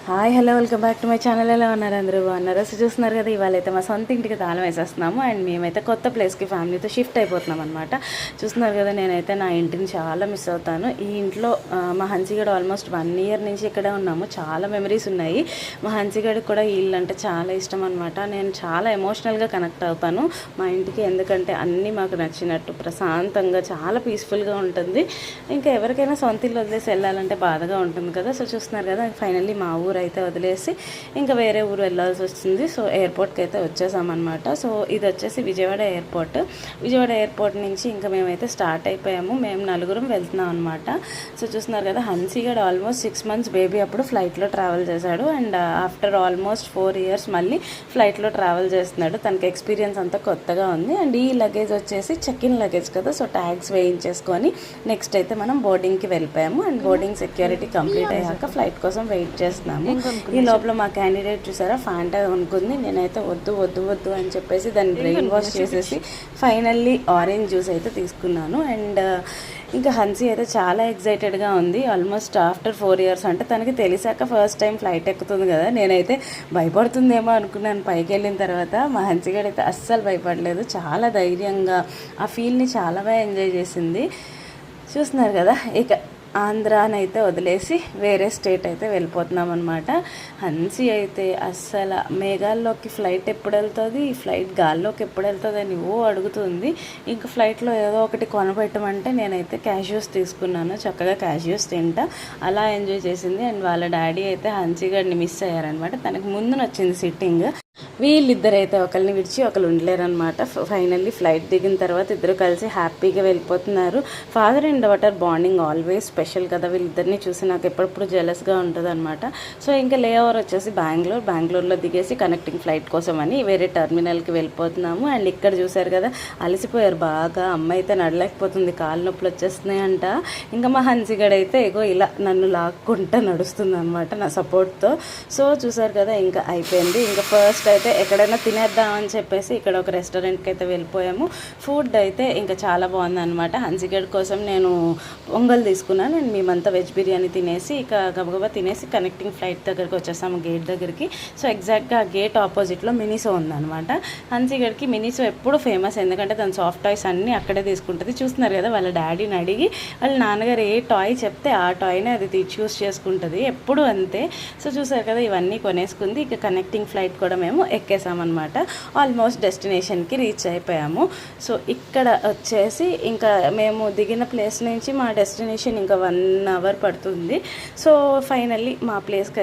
Hi hello welcome back to my channel. ఎలా ఉన్నారు అందరూ? బాగున్నారు? సో చూస్తున్నారు కదా, ఇవాళ అయితే మా సొంత ఇంటికి తాళం వేసేస్తున్నాము అండ్ మేమైతే కొత్త ప్లేస్కి ఫ్యామిలీతో షిఫ్ట్ అయిపోతున్నాం అనమాట. చూస్తున్నారు కదా, నేనైతే నా ఇంటిని చాలా మిస్ అవుతాను. ఈ ఇంట్లో మా హన్సిగడ్ ఆల్మోస్ట్ 1 year నుంచి ఇక్కడే ఉన్నాము. చాలా మెమరీస్ ఉన్నాయి. మా హన్సిగడ్కి కూడా ఈ ఇల్లు అంటే చాలా ఇష్టం అనమాట. నేను చాలా ఎమోషనల్గా కనెక్ట్ అవుతాను మా ఇంటికి, ఎందుకంటే అన్నీ మాకు నచ్చినట్టు ప్రశాంతంగా చాలా పీస్ఫుల్గా ఉంటుంది. ఇంకా ఎవరికైనా సొంత ఇల్లు వదిలేసి వెళ్ళాలంటే బాధగా ఉంటుంది కదా. సో చూస్తున్నారు కదా, ఫైనల్లీ మా ఊరు అయితే వదిలేసి ఇంకా వేరే ఊరు వెళ్ళాల్సి వస్తుంది. సో ఎయిర్పోర్ట్కి అయితే వచ్చేసామన్నమాట. సో ఇది వచ్చేసి విజయవాడ ఎయిర్పోర్ట్. విజయవాడ ఎయిర్పోర్ట్ నుంచి ఇంకా మేమైతే స్టార్ట్ అయిపోయాము. మేము 4 వెళ్తున్నాం అనమాట. సో చూస్తున్నారు కదా, హన్సిగడ్ ఆల్మోస్ట్ 6 months బేబీ అప్పుడు ఫ్లైట్లో ట్రావెల్ చేశాడు అండ్ ఆఫ్టర్ ఆల్మోస్ట్ 4 years మళ్ళీ ఫ్లైట్లో ట్రావెల్ చేస్తున్నాడు. తనకి ఎక్స్పీరియన్స్ అంతా కొత్తగా ఉంది. అండ్ ఈ లగేజ్ వచ్చేసి చెక్ ఇన్ లగేజ్ కదా, సో ట్యాగ్స్ వేయించేసుకొని నెక్స్ట్ అయితే మనం బోర్డింగ్కి వెళ్ళిపోయాము. అండ్ బోర్డింగ్ సెక్యూరిటీ కంప్లీట్ అయ్యాక ఫ్లైట్ కోసం వెయిట్ చేస్తున్నాము. ఈ లోపల మా క్యాండిడేట్ చూసారా, ఫ్యాంటా అనుకుంది. నేనైతే వద్దు వద్దు వద్దు అని చెప్పేసి దాన్ని బ్రెయిన్ వాష్ చేసేసి ఫైనల్లీ ఆరెంజ్ జ్యూస్ అయితే తీసుకున్నాను. అండ్ ఇంకా హన్సీ అయితే చాలా ఎక్సైటెడ్గా ఉంది. ఆల్మోస్ట్ ఆఫ్టర్ 4 years అంటే తనకి తెలిసాక ఫస్ట్ టైం ఫ్లైట్ ఎక్కుతుంది కదా. నేనైతే భయపడుతుందేమో అనుకున్నాను. పైకి వెళ్ళిన తర్వాత మా హన్సీగడ్ అయితే అస్సలు భయపడలేదు. చాలా ధైర్యంగా ఆ ఫీల్ని చాలా బాగా ఎంజాయ్ చేసింది. చూస్తున్నారు కదా, ఇక ఆంధ్రానైతే వదిలేసి వేరే స్టేట్ అయితే వెళ్ళిపోతున్నాం అనమాట. హన్సీ అయితే అస్సలు మేఘాల్లోకి ఫ్లైట్ ఎప్పుడు వెళ్తుంది, ఈ ఫ్లైట్ గాల్లోకి ఎప్పుడు వెళ్తుంది అని అడుగుతుంది. ఇంకా ఫ్లైట్లో ఏదో ఒకటి కొనబెట్టమంటే నేనైతే క్యాష్యూస్ తీసుకున్నాను. చక్కగా క్యాష్యూస్ తింటా అలా ఎంజాయ్ చేసింది. అండ్ వాళ్ళ డాడీ అయితే హన్సీ గారిని మిస్ అయ్యారనమాట. తనకు ముందు నచ్చింది సిట్టింగ్. వీళ్ళిద్దరైతే ఒకరిని విడిచి ఒకరు ఉండలేరనమాట. ఫైనల్లీ ఫ్లైట్ దిగిన తర్వాత ఇద్దరు కలిసి హ్యాపీగా వెళ్ళిపోతున్నారు. Father and daughter bonding always special కదా. వీళ్ళిద్దరిని చూసి నాకు ఎప్పుడప్పుడు జెలస్గా ఉంటుంది అనమాట. సో ఇంకా లే ఓవర్ వచ్చేసి బెంగళూరులో దిగేసి కనెక్టింగ్ ఫ్లైట్ కోసం అని వేరే టర్మినల్కి వెళ్ళిపోతున్నాము. అండ్ ఇక్కడ చూసారు కదా, అలసిపోయారు బాగా. అమ్మ అయితే నడలేకపోతుంది, కాళ్ళు నొప్పులు వచ్చేస్తున్నాయంట. ఇంకా మా హన్సిగడ్ అయితే ఏగో ఇలా నన్ను లాక్కుంటా నడుస్తుంది అనమాట నా సపోర్ట్తో. సో చూసారు కదా, ఇంకా అయిపోయింది. ఇంకా ఫస్ట్ అయితే ఎక్కడైనా తినేద్దామని చెప్పేసి ఇక్కడ ఒక రెస్టారెంట్కి అయితే వెళ్ళిపోయాము. ఫుడ్ అయితే ఇంకా చాలా బాగుంది అనమాట. హన్సిగడ్ కోసం నేను పొంగల్ తీసుకున్నాను. నేను మేమంతా వెజ్ బిర్యానీ తినేసి ఇక గబగబా తినేసి కనెక్టింగ్ ఫ్లైట్ దగ్గరికి వచ్చేసాము, గేట్ దగ్గరికి. సో ఎగ్జాక్ట్గా ఆ గేట్ ఆపోజిట్లో మినిసో ఉందన్నమాట. హన్సిగడ్కి మినిసో ఎప్పుడు ఫేమస్, ఎందుకంటే తన సాఫ్ట్ టాయ్స్ అన్నీ అక్కడే తీసుకుంటుంది. చూస్తున్నారు కదా, వాళ్ళ డాడీని అడిగి వాళ్ళ నాన్నగారు ఏ టాయ్ చెప్తే ఆ టాయ్నే అది చూస్ చేసుకుంటుంది ఎప్పుడు అంతే. సో చూసారు కదా, ఇవన్నీ కొనేసుకుంది. ఇక కనెక్టింగ్ ఫ్లైట్ కూడా మేము ఎక్కేసామన్నమాట. ఆల్మోస్ట్ డెస్టినేషన్కి రీచ్ అయిపోయాము. సో ఇక్కడ వచ్చేసి ఇంకా మేము దిగిన ప్లేస్ నుంచి మా డెస్టినేషన్ ఇంకా 1 hour పడుతుంది. సో ఫైనల్లీ మా ప్లేస్కి